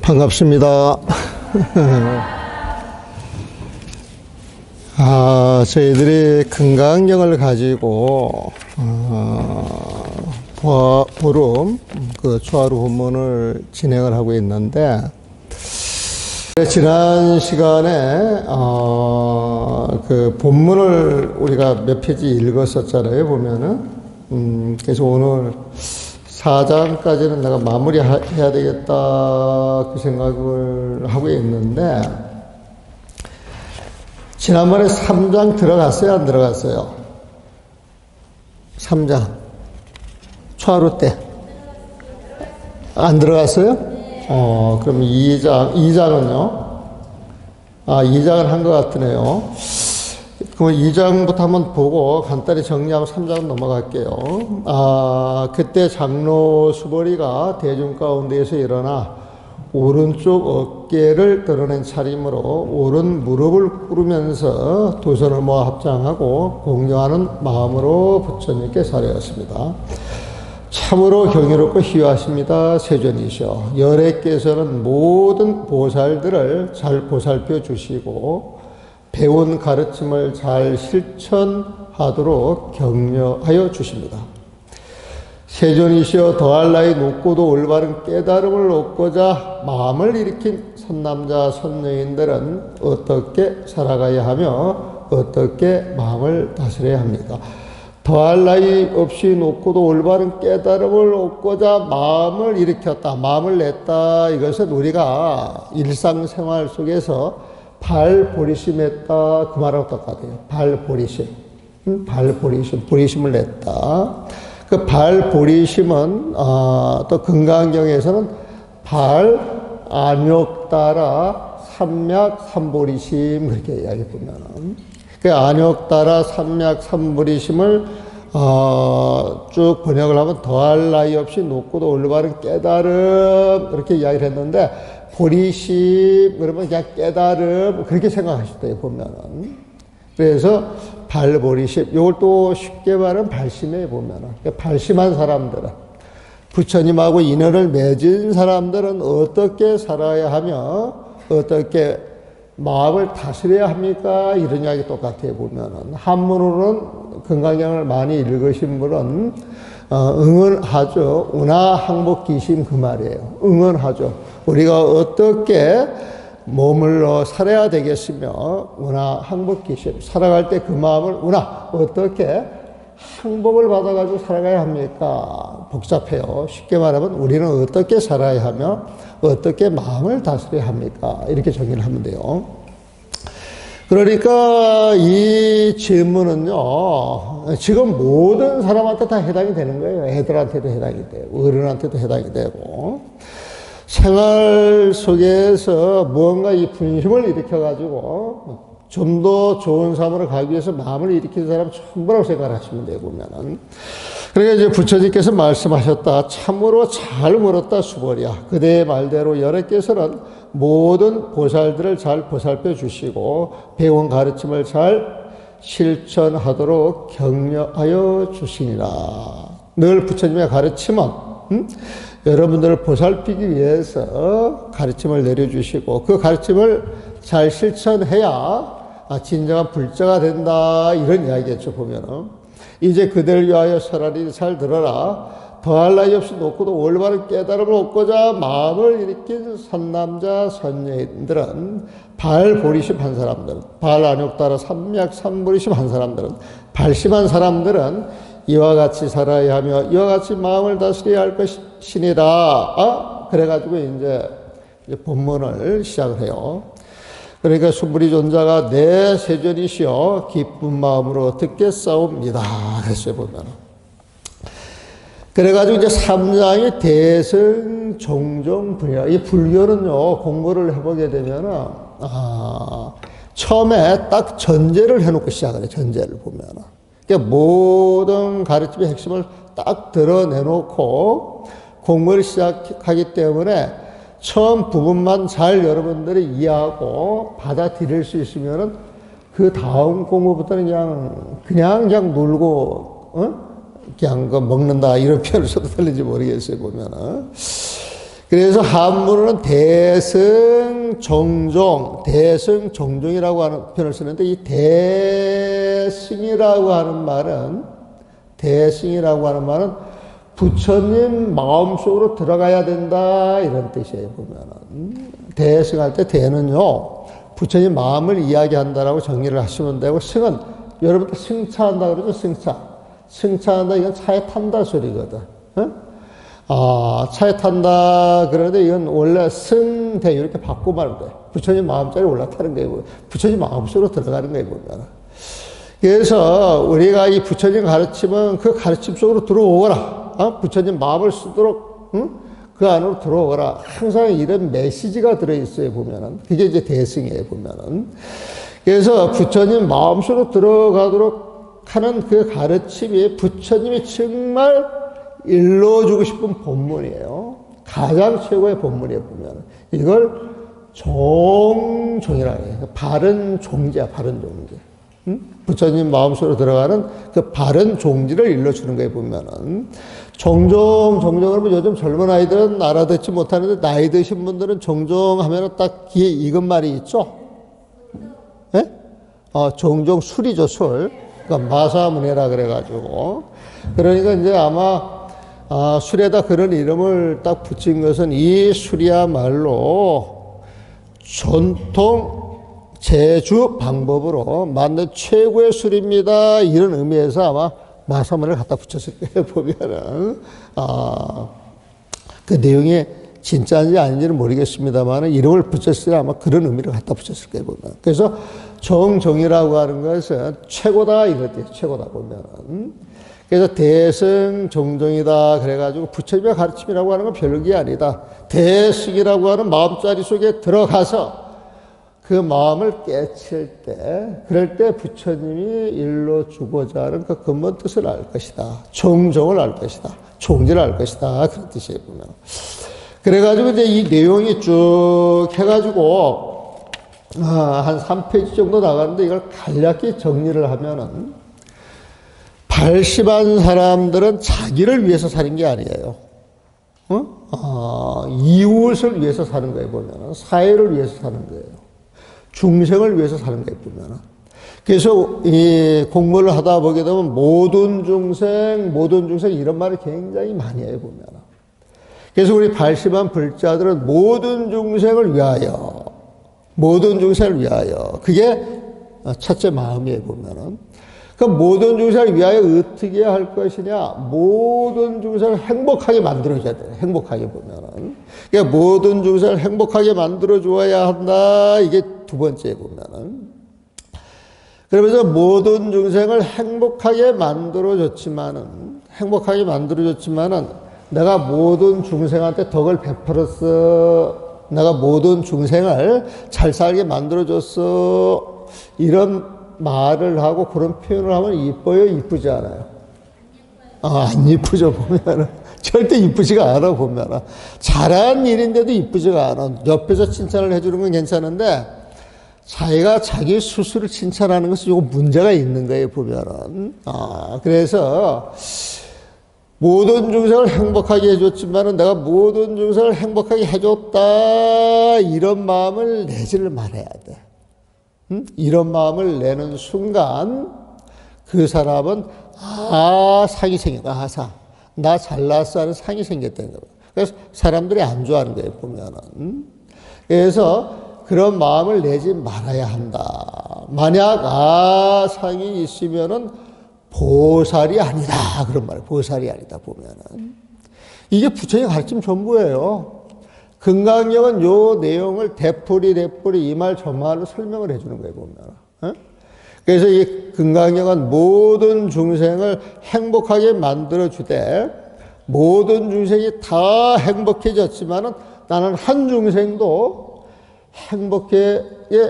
반갑습니다. 저희들이 금강경을 가지고 보름 초하루 본문을 진행을 하고 있는데, 지난 시간에 그 본문을 우리가 몇 페이지 읽었었잖아요, 보면은. 그래서 오늘 4장까지는 내가 마무리해야 되겠다 그 생각을 하고 있는데, 지난번에 3장 들어갔어요, 안 들어갔어요? 3장 초하루 때 안 들어갔어요? 그럼 2장은요? 2장은 한 것 같으네요. 그럼 2장부터 한번 보고 간단히 정리하고 3장은 넘어갈게요. 그때 장로 수보리가 대중 가운데에서 일어나 오른쪽 어깨를 드러낸 차림으로 오른 무릎을 꿇으면서 두 손을 모아 합장하고 공경하는 마음으로 부처님께 사례하였습니다. 참으로 경이롭고 희화하십니다. 세존이셔. 열애께서는 모든 보살들을 잘 보살펴 주시고 배운 가르침을 잘 실천하도록 격려하여 주십니다. 세존이시여, 더할 나위 높고도 올바른 깨달음을 얻고자 마음을 일으킨 선남자 선여인들은 어떻게 살아가야 하며 어떻게 마음을 다스려야 합니까? 더할 나위 없이 높고도 올바른 깨달음을 얻고자 마음을 일으켰다, 마음을 냈다. 이것은 우리가 일상생활 속에서 발보리심했다, 그 말하고 똑같아요. 발보리심, 보리심을 냈다. 그 발보리심은 또 금강경에서는 안욕따라 삼약 삼보리심 그렇게 이야기 보면은, 그 안욕따라 삼약 삼보리심을 쭉 번역을 하면 더할 나위 없이 높고도 올바른 깨달음 그렇게 이야기를 했는데, 보리심 그러면 그냥 깨달음 그렇게 생각하셨대요, 보면은. 그래서 발보리심, 이걸 또 쉽게 말하면 발심해 보면은, 발심한 사람들은, 부처님하고 인연을 맺은 사람들은 어떻게 살아야 하며 어떻게 마음을 다스려야 합니까? 이런 이야기 똑같아요, 보면은. 한문으로는 금강경을 많이 읽으신 분은 응언하죠. 운하항복기심 그 말이에요. 응언하죠. 우리가 어떻게 머물러 살아야 되겠으며, 운하항복기심, 살아갈 때 그 마음을 어떻게 항복을 받아가지고 살아가야 합니까? 복잡해요. 쉽게 말하면 우리는 어떻게 살아야 하며 어떻게 마음을 다스려야 합니까? 이렇게 정의를 하면 돼요. 그러니까 이 질문은요, 지금 모든 사람한테 다 해당이 되는 거예요. 애들한테도 해당이 되고 어른한테도 해당이 되고, 생활 속에서 무언가 이 분심을 일으켜가지고 좀 더 좋은 삶으로 가기 위해서 마음을 일으키는 사람 전부라고 생각하시면 돼요, 보면은. 그러니까 이제 부처님께서 말씀하셨다. 참으로 잘 물었다, 수보리야. 그대의 말대로 열애께서는 모든 보살들을 잘 보살펴 주시고 배운 가르침을 잘 실천하도록 격려하여 주시니라. 늘 부처님의 가르침은 여러분들을 보살피기 위해서 가르침을 내려주시고, 그 가르침을 잘 실천해야 진정한 불자가 된다, 이런 이야기겠죠, 보면은. 이제 그대를 위하여 설하리, 잘 들어라. 더할 나위 없이 높고도 올바른 깨달음을 얻고자 마음을 일으킨 선남자 선여인들은, 발보리심 한 사람들은, 발안욕따라 삼약 삼보리심 한 사람들은, 발심한 사람들은 이와 같이 살아야 하며 이와 같이 마음을 다스려야 할 것이니라. 그래가지고 이제 본문을 시작을 해요. 그러니까 수부리 존자가 내 세존이시여 기쁜 마음으로 듣겠사옵니다 했어요, 보면. 그래가지고 이제 3장이 대승 종종 분야. 이 불교는요, 공부를 해보게 되면은 처음에 딱 전제를 해놓고 시작을 해요. 전제를 보면은. 그러니까 모든 가르침의 핵심을 딱 드러내놓고 공부를 시작하기 때문에 처음 부분만 잘 여러분들이 이해하고 받아들일 수 있으면은 그 다음 공부부터는 그냥 놀고 그냥 먹는다 이런 표현을 써도 될는지 모르겠어요, 보면은. 그래서 한문으로는 대승정종, 대승정종이라고 하는 표현을 쓰는데 이 대승이라고 하는 말은 부처님 마음속으로 들어가야 된다 이런 뜻이에요. 보면은 대승할 때 대는요 부처님 마음을 이야기한다라고 정리를 하시면 되고 승은 여러분들 승차한다 그러죠. 승차한다 이건 차에 탄다 소리거든. 차에 탄다 그러는데 이건 원래 승대 이렇게 바꾸고 말면 돼. 부처님 마음자리에 올라타는 거예요. 부처님 마음속으로 들어가는 거예요. 보면. 그래서 우리가 이 부처님 가르침은 그 가르침 속으로 들어오거라. 부처님 마음을 쓰도록 그 안으로 들어오거라. 항상 이런 메시지가 들어있어요. 보면은 그게 이제 대승이에요. 보면은 그래서 부처님 마음속으로 들어가도록 하는 그 가르침이 부처님이 정말 일러주고 싶은 본문이에요. 가장 최고의 본문이에요. 보면 이걸 종이라고 해요. 바른 종지야. 바른 종지. 부처님 마음속으로 들어가는 그 바른 종지를 일러주는 거예요. 보면은 종종하면 요즘 젊은 아이들은 알아듣지 못하는데 나이 드신 분들은 종종하면 딱 귀에 익은 말이 있죠. 예? 종종 술이죠. 술. 그러니까 마사문이라 그래가지고 그러니까 이제 아마 술에다 그런 이름을 딱 붙인 것은 이 술이야말로 전통 제주 방법으로 만든 최고의 술입니다. 이런 의미에서 아마 마사문을 갖다 붙였을 거예요. 보면은 그 내용이 진짜인지 아닌지는 모르겠습니다만 이름을 붙였을 때 아마 그런 의미를 갖다 붙였을 거예요. 보면. 그래서 정종이라고 하는 것은 최고다 이럴 때 최고다 보면은. 그래서 대승정종이다 그래가지고 부처님의 가르침이라고 하는 건 별게 아니다. 대승이라고 하는 마음자리 속에 들어가서 그 마음을 깨칠 때 그럴 때 부처님이 일러주고자 하는 그 근본 뜻을 알 것이다. 정종을 알 것이다. 종지를 알 것이다. 그런 뜻이에요. 보면. 그래가지고 이제 이 내용이 쭉 해가지고 한 3페이지 정도 나가는데 이걸 간략히 정리를 하면은 발심한 사람들은 자기를 위해서 사는 게 아니에요. 이웃을 위해서 사는 거예요. 보면 사회를 위해서 사는 거예요. 중생을 위해서 사는 거예요. 보면 그래서 이 공부를 하다 보게 되면 모든 중생 이런 말을 굉장히 많이 해요. 보면 그래서 우리 발심한 불자들은 모든 중생을 위하여 그게 첫째 마음이에요. 보면은 그 모든 중생을 위하여 어떻게 할 것이냐? 모든 중생을 행복하게 만들어줘야 돼요. 행복하게 보면은. 그러니까 모든 중생을 행복하게 만들어줘야 한다. 이게 두 번째 보면은. 그러면서 모든 중생을 행복하게 만들어줬지만은 내가 모든 중생한테 덕을 베풀었어. 내가 모든 중생을 잘 살게 만들어줬어. 이런 말을 하고 그런 표현을 하면 이뻐요? 이쁘지 않아요? 안 이쁘죠. 보면은. 절대 이쁘지가 않아. 보면은. 잘한 일인데도 이쁘지가 않아. 옆에서 칭찬을 해주는 건 괜찮은데 자기가 자기 스스로를 칭찬하는 것은 조금 문제가 있는 거예요. 보면은. 그래서 모든 중생을 행복하게 해줬지만은 내가 모든 중생을 행복하게 해줬다. 이런 마음을 내지를 말해야 돼. 이런 마음을 내는 순간 그 사람은 상이 생겼다. 나 잘났어 하는 상이 생겼다는 거예요. 그래서 사람들이 안 좋아하는 거예요. 보면은. 그래서 그런 마음을 내지 말아야 한다. 만약 상이 있으면은 보살이 아니다. 그런 말이에요. 보살이 아니다. 보면은. 이게 부처님 가르침 전부예요. 금강경은 요 내용을 되풀이 이 말 저 말로 설명을 해주는 거예요. 보면. 그래서 이 금강경은 모든 중생을 행복하게 만들어주되 모든 중생이 다 행복해졌지만은 나는 한 중생도 행복하게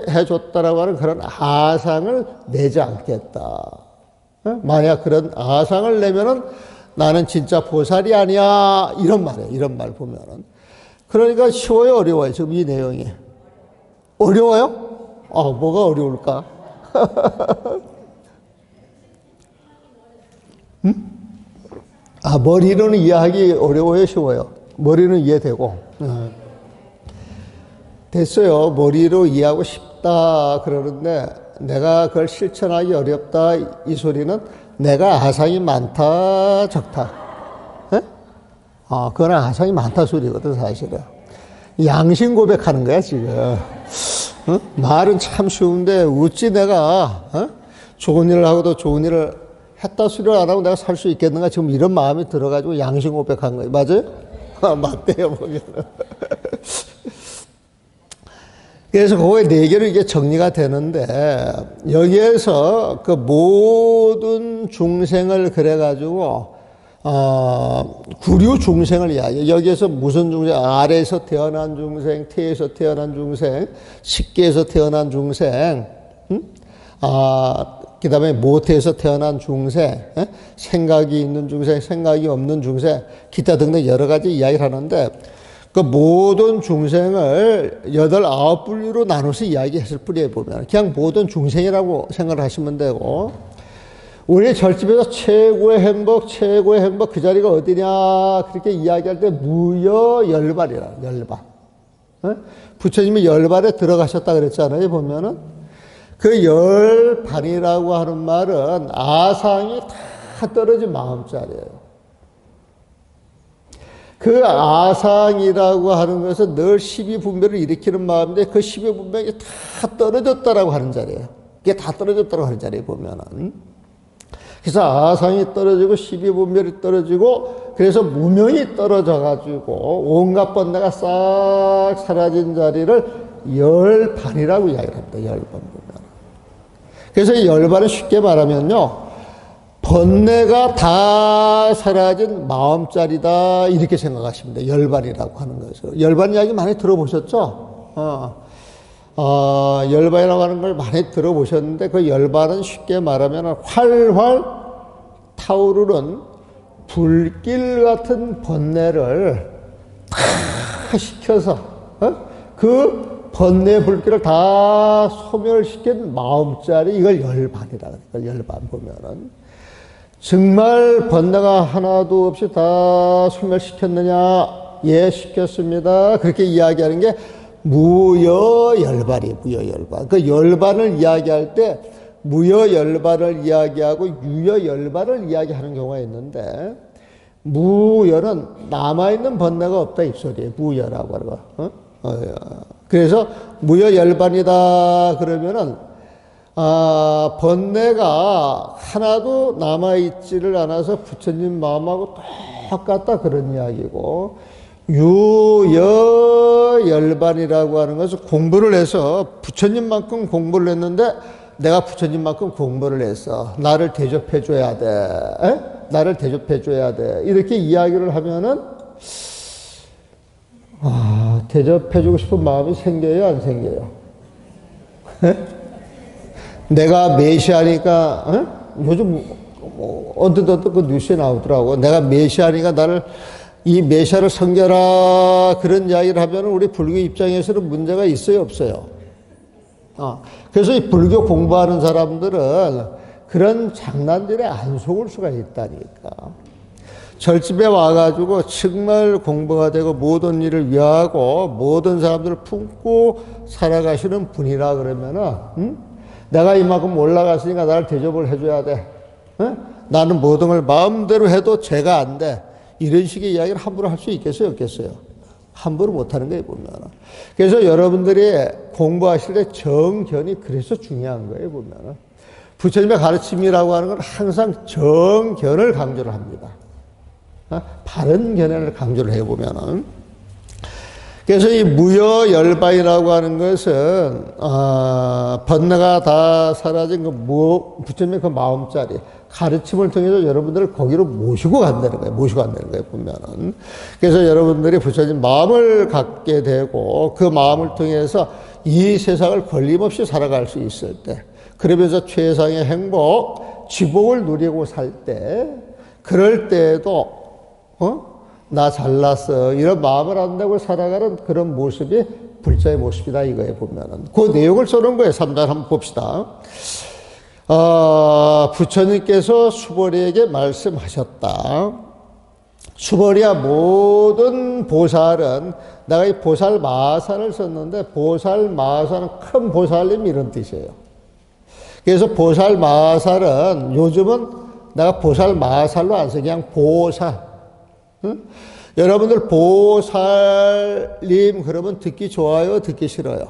해줬다라고 하는 그런 아상을 내지 않겠다. 만약 그런 아상을 내면은 나는 진짜 보살이 아니야. 이런 말이에요. 이런 말 보면은. 그러니까 쉬워요, 어려워요? 지금 이 내용이. 어려워요? 뭐가 어려울까? 머리로는 이해하기 어려워요, 쉬워요? 머리는 이해되고. 됐어요. 머리로 이해하고 싶다 그러는데 내가 그걸 실천하기 어렵다 이 소리는 내가 아상이 많다 적다. 에? 그건 아상이 많다 소리거든 사실은. 양심 고백하는 거야 지금. 말은 참 쉬운데 어찌 내가 좋은 일을 하고도 좋은 일을 했다 소리를 안 하고 내가 살 수 있겠는가 지금 이런 마음이 들어가지고 양심 고백한 거예요. 맞아요? 맞대요 보면은. 그래서 그거의 네 개로 이게 정리가 되는데 여기에서 그 모든 중생을 그래가지고 구류 중생을 이야기해. 여기에서 무슨 중생? 아래에서 태어난 중생, 태에서 태어난 중생, 식계에서 태어난 중생, 그 다음에 모태에서 태어난 중생, 생각이 있는 중생, 생각이 없는 중생, 기타 등등 여러 가지 이야기를 하는데 그 모든 중생을 8, 9분류로 나눠서 이야기했을 뿐이에요, 보면. 그냥 모든 중생이라고 생각을 하시면 되고, 우리 절집에서 최고의 행복 그 자리가 어디냐, 그렇게 이야기할 때 무여열반이라, 열반. 부처님이 열반에 들어가셨다 그랬잖아요, 보면은. 그 열반이라고 하는 말은 아상이 다 떨어진 마음자리예요. 그 아상이라고 하는 것은 늘 12분별을 일으키는 마음인데 그 12분별이 다 떨어졌다라고 하는 자리예요. 그게 다 떨어졌다고 하는 자리에 보면은. 그래서 아상이 떨어지고 12분별이 떨어지고 그래서 무명이 떨어져가지고 온갖 번뇌가 싹 사라진 자리를 열반이라고 이야기를 합니다. 열반 보면. 그래서 이 열반은 쉽게 말하면요. 번뇌가 다 사라진 마음자리다 이렇게 생각하시면 돼요. 열반이라고 하는 것을. 열반 이야기 많이 들어보셨죠? 열반이라고 하는 걸 많이 들어보셨는데 그 열반은 쉽게 말하면 활활 타오르는 불길 같은 번뇌를 다 식혀서 그 번뇌 불길을 다 소멸시킨 마음자리 이걸 열반이라고 해요. 열반 보면은 정말 번뇌가 하나도 없이 다 소멸시켰느냐? 예, 시켰습니다. 그렇게 이야기하는 게 무여열반이에요. 무여열반. 그 열반을 이야기할 때 무여열반을 이야기하고 유여열반을 이야기하는 경우가 있는데 무여는 남아있는 번뇌가 없다 이 소리예요. 무여라고 하는 거. 그래서 무여열반이다 그러면은 번뇌가 하나도 남아있지를 않아서 부처님 마음하고 똑같다 그런 이야기고 유여열반이라고 하는 것은 공부를 해서 부처님만큼 공부를 했는데 내가 부처님만큼 공부를 했어. 나를 대접해 줘야 돼. 나를 대접해 줘야 돼. 이렇게 이야기를 하면은 대접해 주고 싶은 마음이 생겨요, 안 생겨요? 내가 메시아니까 요즘 언뜻 그 뉴스에 나오더라고. 내가 메시아니까 나를 이 메시아를 섬겨라 그런 이야기를 하면 우리 불교 입장에서는 문제가 있어요, 없어요? 그래서 이 불교 공부하는 사람들은 그런 장난들에 안 속을 수가 있다니까. 절집에 와가지고 정말 공부가 되고 모든 일을 위하고 모든 사람들을 품고 살아가시는 분이라 그러면은 내가 이만큼 올라갔으니까 나를 대접을 해줘야 돼. 나는 모든 걸 마음대로 해도 죄가 안 돼. 이런 식의 이야기를 함부로 할 수 있겠어요, 없겠어요? 함부로 못하는 거예요, 보면. 그래서 여러분들이 공부하실 때 정견이 그래서 중요한 거예요, 보면. 부처님의 가르침이라고 하는 건 항상 정견을 강조를 합니다. 바른 견해를 강조를 해보면은. 그래서 이 무여열반이라고 하는 것은, 번뇌가 다 사라진 부처님의 그 마음자리, 가르침을 통해서 여러분들을 거기로 모시고 간다는 거예요. 모시고 간다는 거예요, 보면은. 그래서 여러분들이 부처님 마음을 갖게 되고, 그 마음을 통해서 이 세상을 걸림없이 살아갈 수 있을 때, 그러면서 최상의 행복, 지복을 누리고 살 때, 그럴 때에도, 나 잘났어. 이런 마음을 안다고 살아가는 그런 모습이 불자의 모습이다, 이거에 보면은. 그 내용을 써놓은 거예요. 3단 한번 봅시다. 부처님께서 수보리에게 말씀하셨다. 수보리아 모든 보살은, 내가 이 보살 마산을 썼는데, 보살 마산은 큰 보살님 이런 뜻이에요. 그래서 보살 마살은 요즘은 내가 보살 마살로 안 써. 그냥 보살. 응? 여러분들 보살님 그러면 듣기 좋아요? 듣기 싫어요?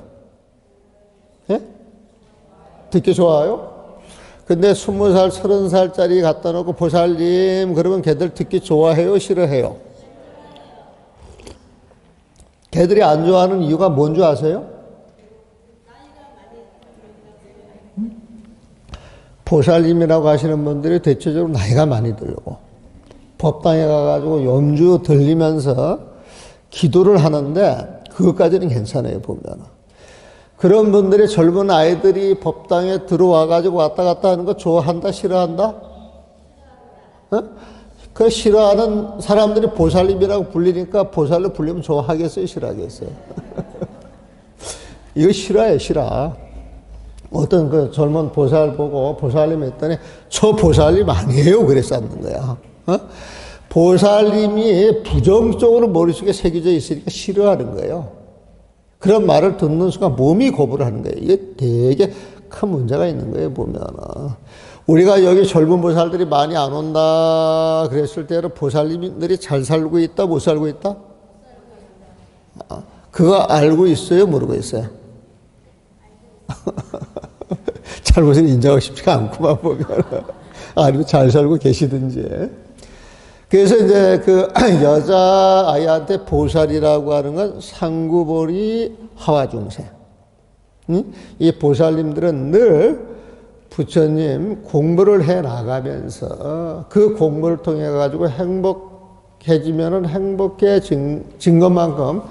예? 듣기 좋아요? 근데 20살, 30살짜리 갖다 놓고 보살님 그러면 걔들 듣기 좋아해요? 싫어해요? 걔들이 안 좋아하는 이유가 뭔 줄 아세요? 보살님이라고 하시는 분들이 대체적으로 나이가 많이 들고 법당에 가가지고 연주 들리면서 기도를 하는데 그것까지는 괜찮아요, 보면. 그런 분들이 젊은 아이들이 법당에 들어와가지고 왔다 갔다 하는 거 좋아한다, 싫어한다? 어? 그 싫어하는 사람들이 보살님이라고 불리니까 보살로 불리면 좋아하겠어요, 싫어하겠어요? 이거 싫어요, 싫어. 어떤 그 젊은 보살 보고 보살님 했더니 저 보살님 아니에요, 그랬었는 거야. 어? 보살님이 부정적으로 머릿속에 새겨져 있으니까 싫어하는 거예요. 그런 말을 듣는 순간 몸이 거부를 하는 거예요. 이게 되게 큰 문제가 있는 거예요, 보면은. 우리가 여기 젊은 보살들이 많이 안 온다 그랬을 때는 보살님들이 잘 살고 있다, 못 살고 있다? 그거 알고 있어요, 모르고 있어요? 잘못을 인정하고 싶지가 않구만, 보면. 아니면 잘 살고 계시든지. 그래서 이제 그 여자 아이한테 보살이라고 하는 건 상구보리 하와중생. 이 보살님들은 늘 부처님 공부를 해 나가면서 그 공부를 통해 가지고 행복해지면은 행복해진 것만큼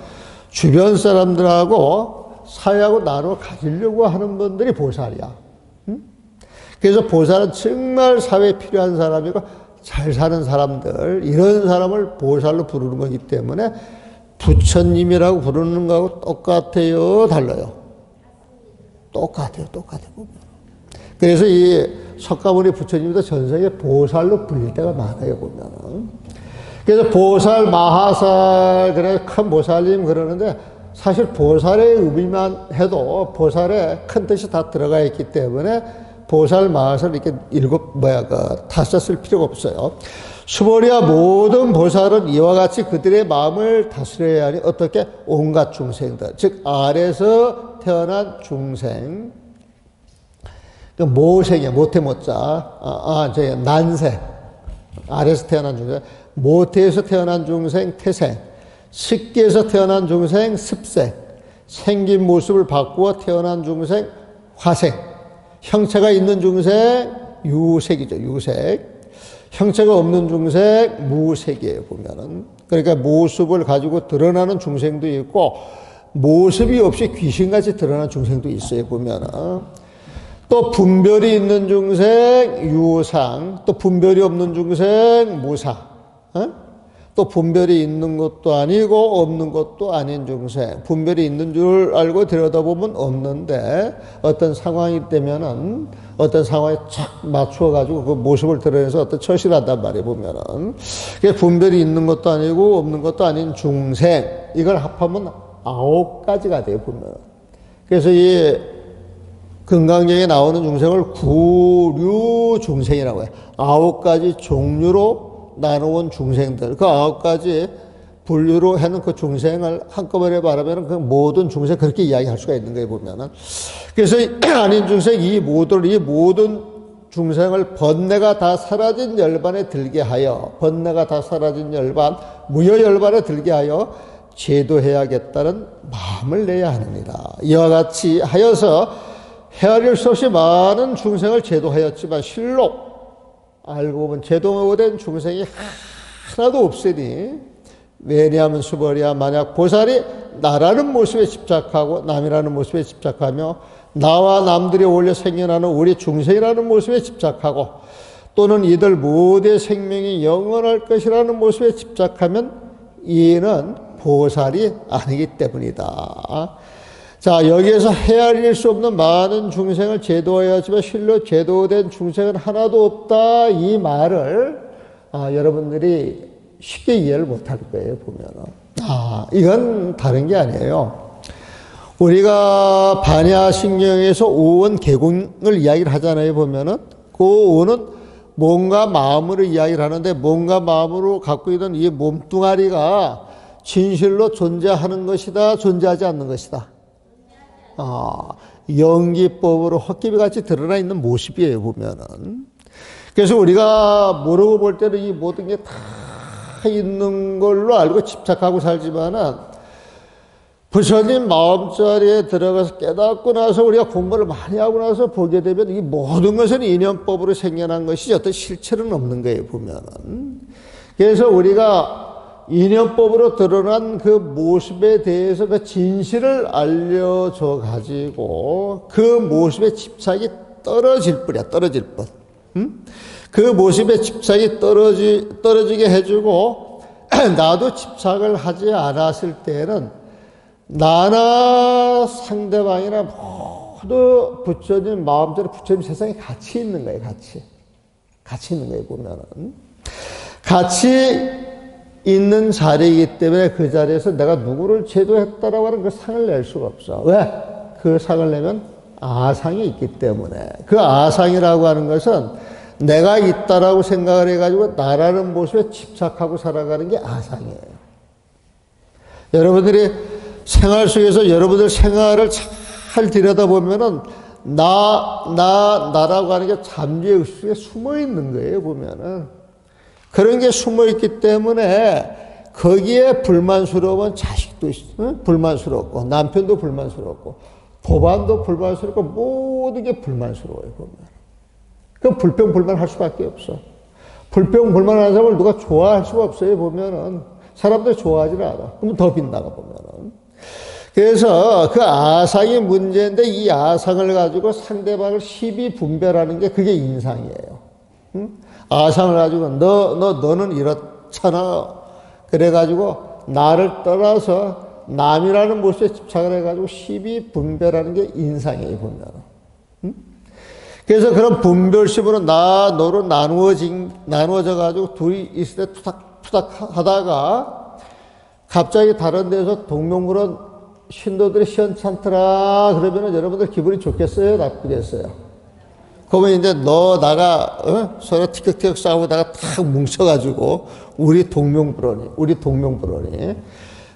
주변 사람들하고 사회하고 나눠 가지려고 하는 분들이 보살이야. 그래서 보살은 정말 사회에 필요한 사람이고 잘 사는 사람들, 이런 사람을 보살로 부르는 거기 때문에 부처님이라고 부르는 거하고 똑같아요, 달라요? 똑같아요. 그래서 이 석가모니 부처님도 전생에 보살로 불릴 때가 많아요, 보면. 그래서 보살, 마하살, 그래, 큰 보살님 그러는데 사실 보살의 의미만 해도 보살에 큰 뜻이 다 들어가 있기 때문에 보살, 마하살 이렇게 다섯 쓸 필요가 없어요. 수보리아 모든 보살은 이와 같이 그들의 마음을 다스려야 하니 어떻게? 온갖 중생들, 즉 아래서 태어난 중생, 모생이야, 모태 모자, 난생, 아래서 태어난 중생, 모태에서 태어난 중생, 태생, 식기에서 태어난 중생, 습생, 생긴 모습을 바꾸어 태어난 중생, 화생, 형체가 있는 중생, 유색이죠, 유색. 형체가 없는 중생, 무색이에요, 보면은. 그러니까 모습을 가지고 드러나는 중생도 있고, 모습이 없이 귀신같이 드러나는 중생도 있어요, 보면은. 또 분별이 있는 중생, 유상. 또 분별이 없는 중생, 무상. 또 분별이 있는 것도 아니고 없는 것도 아닌 중생. 분별이 있는 줄 알고 들여다보면 없는데 어떤 상황이 되면은 어떤 상황에 착 맞추어가지고 그 모습을 드러내서 어떤 처시를 한단 말이에요, 보면은. 분별이 있는 것도 아니고 없는 것도 아닌 중생. 이걸 합하면 9가지가 돼요, 보면. 그래서 이 금강경에 나오는 중생을 구류 중생이라고 해요. 9가지 종류로 나누은 중생들, 그 9가지 분류로 해놓은 그 중생을 한꺼번에 말하면 그 모든 중생 그렇게 이야기할 수가 있는 거예요, 보면은. 그래서 아닌 중생 이 모든 중생을 번뇌가 다 사라진 열반에 들게 하여, 번뇌가 다 사라진 열반, 무여열반에 들게 하여 제도해야겠다는 마음을 내야 하느니라. 이와 같이 하여서 헤아릴 수 없이 많은 중생을 제도하였지만 실로 알고 보면 제도된 중생이 하나도 없으니, 왜냐하면 수보리아 만약 보살이 나라는 모습에 집착하고 남이라는 모습에 집착하며 나와 남들이 어울려 생겨나는 우리 중생이라는 모습에 집착하고 또는 이들 모두의 생명이 영원할 것이라는 모습에 집착하면 이는 보살이 아니기 때문이다. 자, 여기에서 헤아릴 수 없는 많은 중생을 제도해야지만 실로 제도된 중생은 하나도 없다, 이 말을 여러분들이 쉽게 이해를 못할 거예요, 보면은. 이건 다른 게 아니에요. 우리가 반야신경에서 오원 개공을 이야기를 하잖아요, 보면은. 그 오는 몸과 마음으로 이야기를 하는데, 몸과 마음으로 갖고 있는 이 몸뚱아리가 진실로 존재하는 것이다, 존재하지 않는 것이다. 연기법으로 헛기비 같이 드러나 있는 모습이에요, 보면은. 그래서 우리가 모르고 볼 때는 이 모든 게 다 있는 걸로 알고 집착하고 살지만은, 부처님 마음자리에 들어가서 깨닫고 나서 우리가 공부를 많이 하고 나서 보게 되면 이 모든 것은 인연법으로 생겨난 것이 어떤 실체는 없는 거예요, 보면은. 그래서 우리가 인연법으로 드러난 그 모습에 대해서 그 진실을 알려줘 가지고 그 모습에 집착이 떨어질 뿐이야, 떨어질 뿐. 그 모습에 집착이 떨어지게 해주고 나도 집착을 하지 않았을 때는 나나 상대방이나 모두 부처님 마음대로 부처님 세상에 같이 있는 거예요, 같이 있는 거예요, 보면은. 같이 있는 자리이기 때문에 그 자리에서 내가 누구를 제도했다라고 하는 그 상을 낼 수가 없어. 왜? 그 상을 내면 아상이 있기 때문에. 그 아상이라고 하는 것은 내가 있다라고 생각을 해가지고 나라는 모습에 집착하고 살아가는 게 아상이에요. 여러분들이 생활 속에서 여러분들 생활을 잘 들여다보면은 나라고 하는 게 잠재의 의식 속에 숨어 있는 거예요, 보면은. 그런 게 숨어 있기 때문에 거기에 불만스러우면 자식도 불만스럽고 남편도 불만스럽고 법안도 불만스럽고 모든 게 불만스러워요, 보면. 그 불평불만 할 수밖에 없어. 불평불만하는 사람을 누가 좋아할 수가 없어요, 보면은. 사람들이 좋아하지 않아. 그러면 더 빗나가, 보면은. 그래서 그 아상이 문제인데 이 아상을 가지고 상대방을 시비 분별하는 게 그게 인상이에요. 응? 아상을 가지고 너는 이렇잖아. 그래가지고 나를 떠나서 남이라는 모습에 집착을 해가지고 시비 분별하는 게 인상이에요, 보면. 응? 그래서 그런 분별심으로 너로 나누어져가지고 둘이 있을 때 투닥투닥 하다가 갑자기 다른 데서 동명물은 신도들이 시원찮더라 그러면은 여러분들 기분이 좋겠어요, 나쁘겠어요? 그러면 이제 나가 서로 티격태격 싸우다가 탁 뭉쳐가지고 우리 동명불원이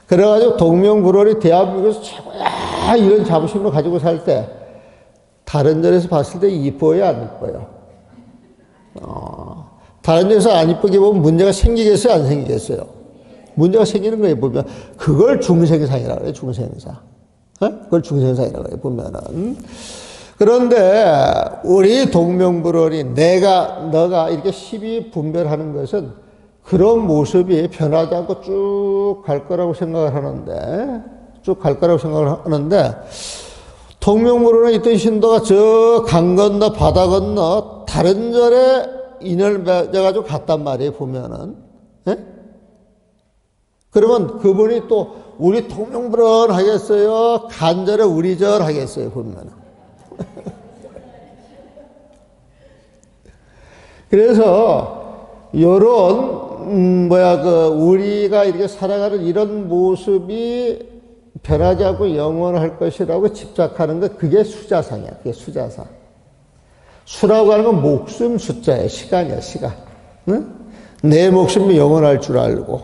그래가지고 동명불원이 대한민국에서 최고야 이런 자부심을 가지고 살 때 다른 절에서 봤을 때 이뻐요, 안 이뻐요? 다른 절에서 안 이쁘게 보면 문제가 생기겠어요, 안 생기겠어요? 문제가 생기는 거예요, 보면. 그걸 중생상이라고 해요, 중생상. 그걸 중생상이라고 해요, 보면은. 그런데 우리 동명불원이 너가 이렇게 시비 분별하는 것은 그런 모습이 변하지 않고 쭉 갈 거라고 생각을 하는데, 동명불원에 있던 신도가 저 강 건너 바다 건너 다른 절에 인연을 맺어가지고 갔단 말이에요, 보면은. 그러면 그분이 또 우리 동명불원 하겠어요? 간절에 우리 절 하겠어요, 보면. 그래서 요런 우리가 이렇게 살아가는 이런 모습이 변하지 않고 영원할 것이라고 집착하는 것, 그게 수자상이야. 그게 수자상. 수라고 하는 건 목숨 숫자예요. 시간이야, 시간. 응? 내 목숨이 영원할 줄 알고,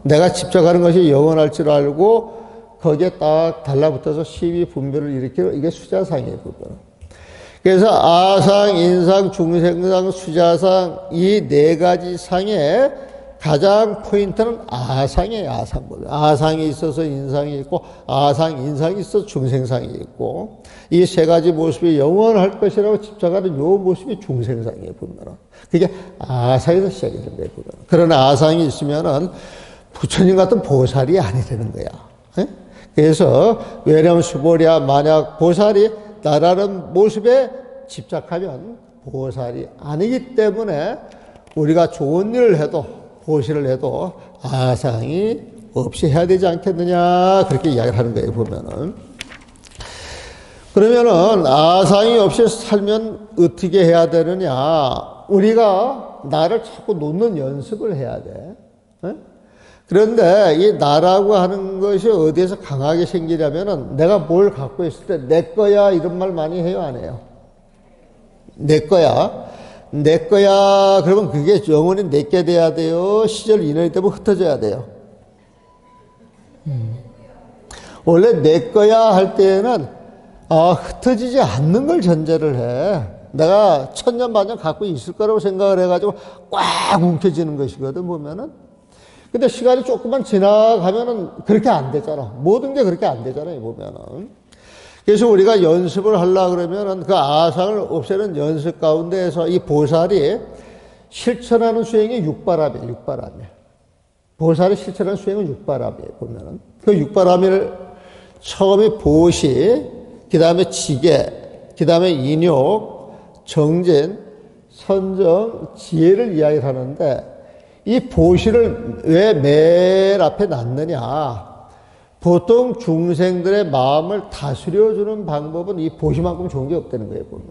내가 집착하는 것이 영원할 줄 알고 거기에 딱 달라붙어서 시비 분별을 일으키는 이게 수자상이에요, 그거는. 그래서 아상, 인상, 중생상, 수자상 이 네 가지 상의 가장 포인트는 아상이에요, 아상. 아상이 있어서 인상이 있고, 아상, 인상이 있어서 중생상이 있고, 이 세 가지 모습이 영원할 것이라고 집착하는 요 모습이 중생상이에요, 보면은. 그게 아상에서 시작이 된 거예요, 보면은. 그러나 아상이 있으면은 부처님 같은 보살이 아니라는 거야. 그래서 외렴수보랴 만약 보살이 나라는 모습에 집착하면 보살이 아니기 때문에 우리가 좋은 일을 해도 보시를 해도 아상이 없이 해야 되지 않겠느냐 그렇게 이야기를 하는 거예요, 보면은. 그러면은 아상이 없이 살면 어떻게 해야 되느냐? 우리가 나를 자꾸 놓는 연습을 해야 돼. 어? 그런데 이 나라고 하는 것이 어디에서 강하게 생기냐면은 내가 뭘 갖고 있을 때 내 거야 이런 말 많이 해요, 안 해요? 내 거야. 내 거야. 그러면 그게 영원히 내게 돼야 돼요? 시절 인연이 되면 흩어져야 돼요? 원래 내 거야 할 때에는 흩어지지 않는 걸 전제를 해. 내가 천년 만년 갖고 있을 거라고 생각을 해가지고 꽉 움켜쥐는 것이거든, 보면은. 근데 시간이 조금만 지나가면은 그렇게 안 되잖아. 모든 게 그렇게 안 되잖아요, 보면은. 그래서 우리가 연습을 하려고 그러면은 그 아상을 없애는 연습 가운데에서 이 보살이 실천하는 수행이 육바람이에요, 육바람이. 보살이 실천하는 수행은 육바람이에요, 보면은. 그 육바람을 처음에 보시, 그 다음에 지계, 그 다음에 인욕, 정진, 선정, 지혜를 이야기를 하는데 이 보시를 왜 맨 앞에 놨느냐. 보통 중생들의 마음을 다스려주는 방법은 이 보시만큼 좋은 게 없다는 거예요, 보면.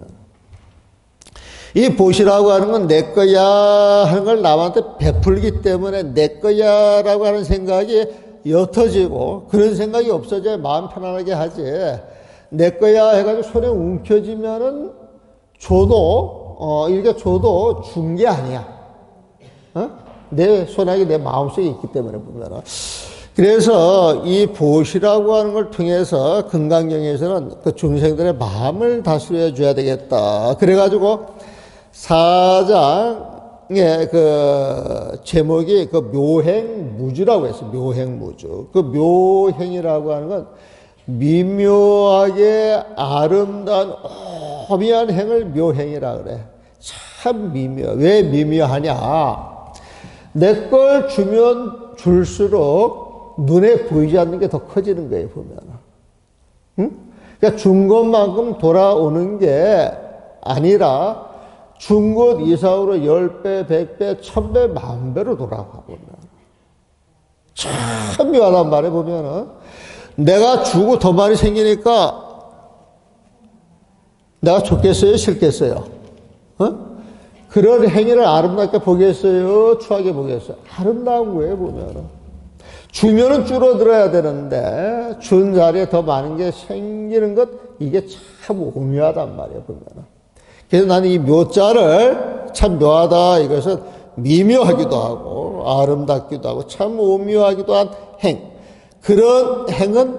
이 보시라고 하는 건 내 거야 하는 걸 남한테 베풀기 때문에 내 거야 라고 하는 생각이 옅어지고 그런 생각이 없어져야 마음 편안하게 하지. 내 거야 해가지고 손에 움켜쥐면은 이렇게 줘도 준 게 아니야. 내 손아귀 내 마음속에 있기 때문에 보면은. 그래서 이 보시라고 하는 걸 통해서 금강경에서는 그 중생들의 마음을 다스려 줘야 되겠다. 그래가지고 사장의 그 제목이 그 묘행무주라고 했어요. 묘행무주. 그 묘행이라고 하는 건 미묘하게 아름다운 오묘한 행을 묘행이라 그래. 참 미묘. 왜 미묘하냐? 내 걸 주면 줄수록 눈에 보이지 않는 게 더 커지는 거예요, 보면. 응? 그러니까 준 것만큼 돌아오는 게 아니라 준 것 이상으로 10배, 100배, 1000배, 10,000배로 돌아가 보면. 참 묘하단 말이에요, 보면은. 내가 주고 더 많이 생기니까 내가 좋겠어요, 싫겠어요? 그런 행위를 아름답게 보겠어요? 추하게 보겠어요? 아름다운 거예요, 보면은. 주면은 줄어들어야 되는데, 준 자리에 더 많은 게 생기는 것, 이게 참 오묘하단 말이에요, 보면은. 그래서 나는 이 묘자를 참 묘하다, 이것은 미묘하기도 하고, 아름답기도 하고, 참 오묘하기도 한 행. 그런 행은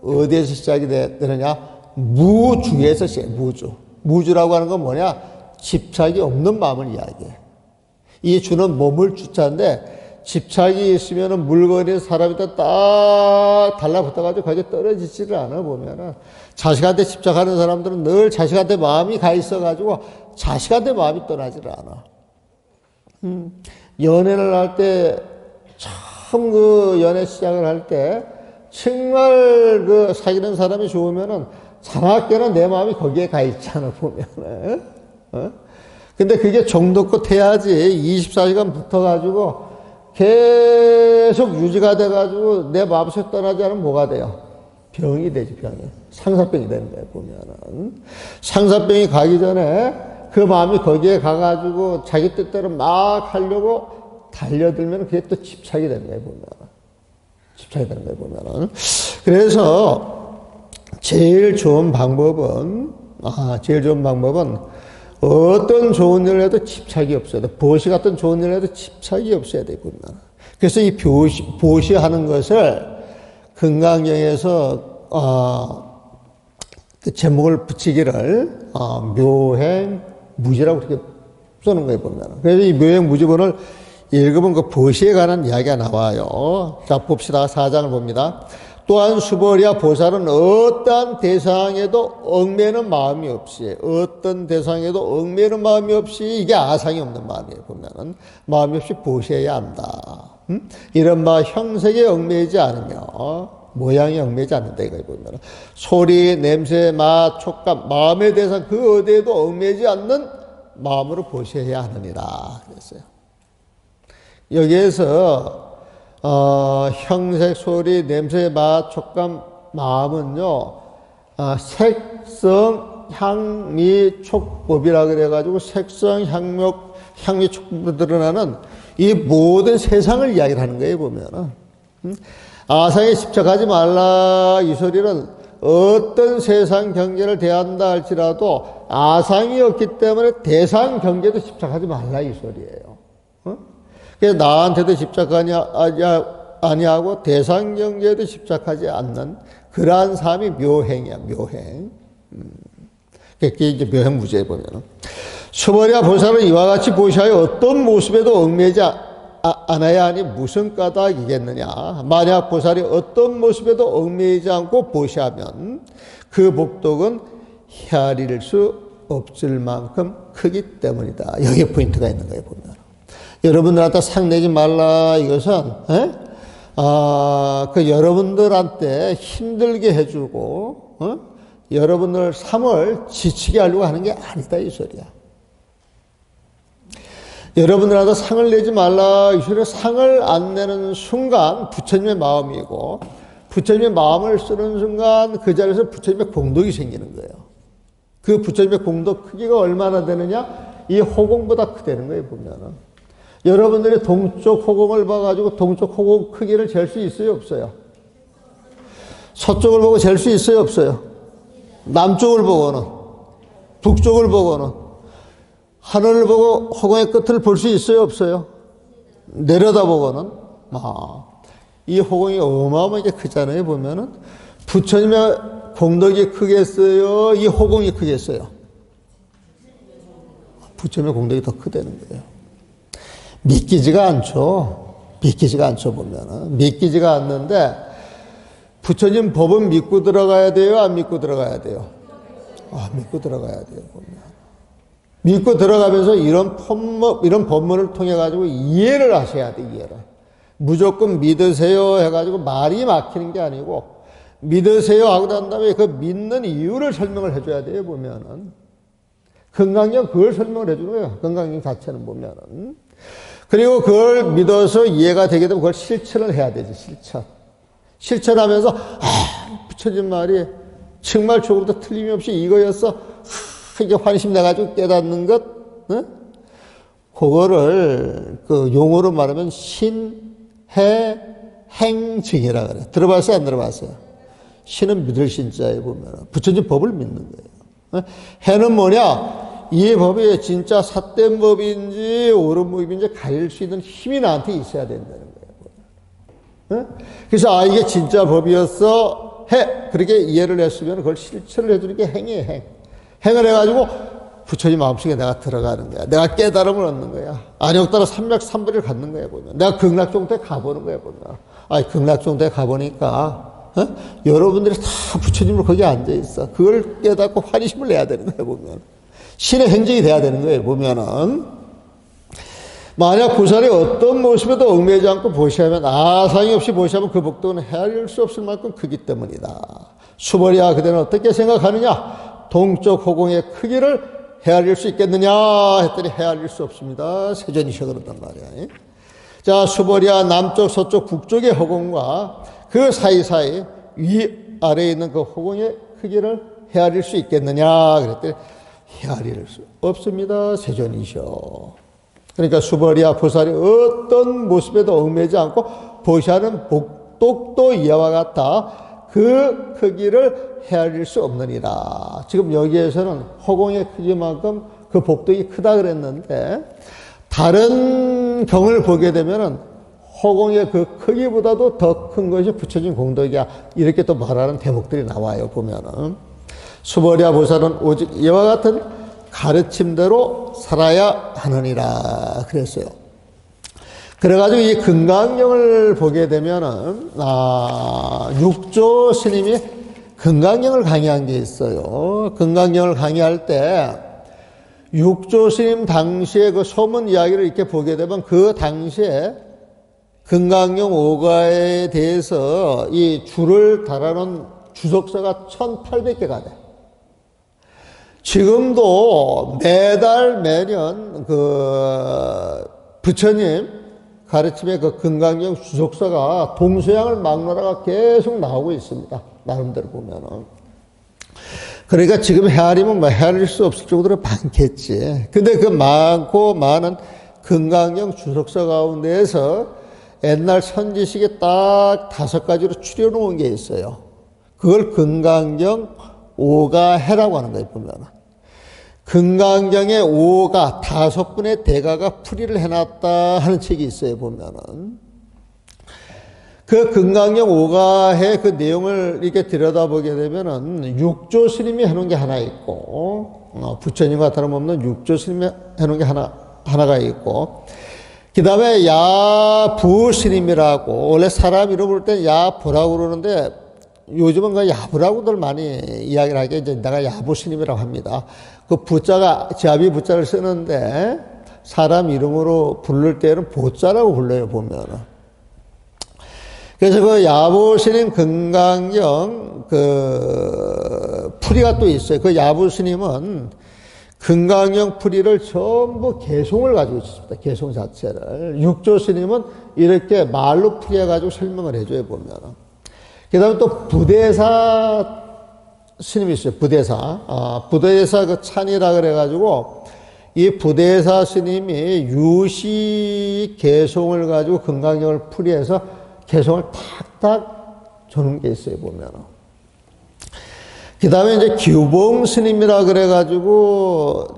어디에서 시작이 되느냐? 무주에서 시작해, 무주. 무주라고 하는 건 뭐냐? 집착이 없는 마음을 이야기해. 이 주는 몸을 주자인데 집착이 있으면 물건이 사람이다 딱 달라붙어가지고 거기에 떨어지지를 않아 보면은. 자식한테 집착하는 사람들은 늘 자식한테 마음이 가 있어가지고 자식한테 마음이 떠나지를 않아. 연애를 할 때 처음 그 연애 시작을 할 때 정말 그 사귀는 사람이 좋으면은 장학계는 내 마음이 거기에 가 있잖아 보면은. 근데 그게 정도껏 해야지 24시간 붙어가지고 계속 유지가 돼가지고 내 마음속에 떠나지 않으면 뭐가 돼요? 병이 되지, 병이. 상사병이 되는 거예요, 보면은. 상사병이 가기 전에 그 마음이 거기에 가가지고 자기 뜻대로 막 하려고 달려들면 그게 또 집착이 되는 거예요, 보면은. 집착이 되는 거예요, 보면은. 그래서 제일 좋은 방법은 어떤 좋은 일을 해도 집착이 없어야 돼. 보시 같은 좋은 일을 해도 집착이 없어야 돼, 보면. 그래서 이 보시하는 것을 금강경에서 그 제목을 붙이기를 묘행무지라고 그렇게 쓰는 거예요, 보면. 그래서 이 묘행무지본을 읽으면 그 보시에 관한 이야기가 나와요. 자, 봅시다. 4장을 봅니다. 또한 수보리아 보살은 어떠한 대상에도 얽매는 마음이 없이, 어떤 대상에도 얽매는 마음이 없이, 이게 아상이 없는 마음이에요, 보면은. 마음이 없이 보셔야 한다. 이런 바 형색에 얽매이지 않으며, 모양에 얽매이지 않는다, 이거 보면은. 소리, 냄새, 맛, 촉감, 마음의 대상 그 어디에도 얽매이지 않는 마음으로 보셔야 하느니라. 그랬어요. 여기에서 형색, 소리, 냄새, 맛, 촉감, 마음은요, 색성, 향미, 촉법이라 그래가지고 색성, 향미, 촉법으로 드러나는 이 모든 세상을 이야기를 하는 거예요, 보면은. 아상에 집착하지 말라. 이 소리는 어떤 세상 경제를 대한다 할지라도 아상이 없기 때문에 대상 경제도 집착하지 말라. 이 소리예요. 그래서 나한테도 집착하지 아니하고 대상 경제에도 집착하지 않는 그러한 삶이 묘행이야, 묘행. 그게 이제 묘행 무제에 보면은. 수벌이야 보살은 이와 같이 보시하여 어떤 모습에도 얽매이지 않아야 하니 무슨 까닭이겠느냐. 만약 보살이 어떤 모습에도 얽매이지 않고 보시하면 그 복덕은 헤아릴 수 없을 만큼 크기 때문이다. 여기에 포인트가 있는 거예요, 보면. 여러분들한테 상 내지 말라. 이것은, 여러분들한테 힘들게 해주고, 여러분들 삶을 지치게 하려고 하는 게 아니다. 이 소리야. 여러분들한테 상을 내지 말라. 이 소리는 상을 안 내는 순간 부처님의 마음이고, 부처님의 마음을 쓰는 순간 그 자리에서 부처님의 공덕이 생기는 거예요. 그 부처님의 공덕 크기가 얼마나 되느냐? 이 호공보다 크다는 거예요, 보면은. 여러분들이 동쪽 호공을 봐가지고 동쪽 호공 크기를 잴 수 있어요, 없어요? 서쪽을 보고 잴 수 있어요, 없어요? 남쪽을 보고는, 북쪽을 보고는, 하늘을 보고 호공의 끝을 볼 수 있어요, 없어요? 내려다보고는. 이 호공이 어마어마하게 크잖아요, 보면은. 부처님의 공덕이 크겠어요? 이 호공이 크겠어요? 부처님의 공덕이 더 크다는 거예요. 믿기지가 않죠. 믿기지가 않죠, 보면은. 믿기지가 않는데, 부처님 법은 믿고 들어가야 돼요? 안 믿고 들어가야 돼요? 믿고 들어가야 돼요, 보면. 믿고 들어가면서 이런 법문을 통해가지고 이해를 하셔야 돼, 이해를. 무조건 믿으세요 해가지고 말이 막히는 게 아니고, 믿으세요 하고 난 다음에 그 믿는 이유를 설명을 해줘야 돼요, 보면은. 건강경 그걸 설명을 해주는 거예요, 건강경 자체는 보면은. 그리고 그걸 믿어서 이해가 되게 되면 그걸 실천을 해야 되지, 실천. 실천하면서, 부처님 말이 정말 조금도 틀림이 없이 이거였어. 이게 환심 내가지고 깨닫는 것, 그거를 그 용어로 말하면 신해행증이라 그래. 들어봤어요, 안 들어봤어요? 신은 믿을 신자에 보면 부처님 법을 믿는 거예요. 해는 뭐냐? 이 법이 진짜 삿된 법인지 옳은 법인지 가릴 수 있는 힘이 나한테 있어야 된다는 거예요. 그래서 이게 진짜 법이었어. 그렇게 이해를 했으면 그걸 실천을 해주는 게 행이에요, 행. 행을 해가지고 부처님 마음속에 내가 들어가는 거야. 내가 깨달음을 얻는 거야. 안욕따라 삼맥삼보를 갖는 거야, 보면. 내가 극락종대에 가보는 거야, 보면. 극락종대에 가보니까, 여러분들이 다 부처님으로 거기 앉아있어. 그걸 깨닫고 환희심을 내야 되는 거야, 보면. 신의 행적이 돼야 되는 거예요, 보면은. 만약 보살이 어떤 모습에도 얽매이지 않고 보시하면, 아상이 없이 보시하면 그 복덕은 헤아릴 수 없을 만큼 크기 때문이다. 수벌이야, 그대는 어떻게 생각하느냐? 동쪽 호공의 크기를 헤아릴 수 있겠느냐 했더니 헤아릴 수 없습니다. 세존이셔 그런단 말이야. 자, 수벌이야 남쪽, 서쪽, 북쪽의 호공과 그 사이사이 위아래에 있는 그 호공의 크기를 헤아릴 수 있겠느냐 그랬더니 헤아릴 수 없습니다. 세존이셔. 그러니까 수벌이야 보살이 어떤 모습에도 얽매이지 않고 보시하는 복덕도 이와 같다. 그 크기를 헤아릴 수 없느니라. 지금 여기에서는 호공의 크기만큼 그 복덕이 크다 그랬는데 다른 경을 보게 되면은 호공의 그 크기보다도 더 큰 것이 부처진 공덕이야. 이렇게 또 말하는 대목들이 나와요, 보면은. 수벌이야 보살은 오직 이와 같은 가르침대로 살아야 하느니라. 그랬어요. 그래가지고 이 금강경을 보게 되면은, 육조 스님이 금강경을 강의한 게 있어요. 금강경을 강의할 때, 육조 스님 당시에 그 소문 이야기를 이렇게 보게 되면 그 당시에 금강경 오가에 대해서 이 줄을 달아놓은 주석서가 1800개가 돼. 지금도 매달 매년 그 부처님 가르침의 그 금강경 주석서가 동서양을 막론하가 계속 나오고 있습니다. 나름대로 보면은. 그러니까 지금 헤아리면 헤아릴 수 없을 정도로 많겠지. 근데 그 많고 많은 금강경 주석서 가운데에서 옛날 선지식에 딱 5가지로 추려놓은 게 있어요. 그걸 금강경 오가해라고 하는 거예요, 보면. 금강경의 오가 5분의 대가가 풀이를 해놨다 하는 책이 있어요, 보면은. 그 금강경 오가해 그 내용을 이렇게 들여다보게 되면은 육조 스님이 해놓은 게 하나 있고, 부처님과 다름없는 육조 스님이 해놓은 게 하나가 있고, 그 다음에 야부 스님이라고, 원래 사람 이름 부를 때 야부라고 그러는데, 요즘은 그 야부라고들 많이 이야기를 하게 이제 내가 야부 스님이라고 합니다. 그 부자가, 자비 부자를 쓰는데, 사람 이름으로 부를 때는 보자라고 불러요, 보면은. 그래서 그 야부스님 금강경 그 풀이가 또 있어요. 그 야부스님은 금강경 풀이를 전부 개송을 가지고 있습니다. 개송 자체를. 육조스님은 이렇게 말로 풀이해가지고 설명을 해줘요, 보면. 그 다음에 또 부대사 스님이 있어요. 부대사. 부대사 그 찬이라 그래가지고 이 부대사 스님이 유시 개송을 가지고 금강경을 풀이해서 개성을 탁탁 주는 게 있어요, 보면. 그 다음에 이제 규봉 스님이라 그래가지고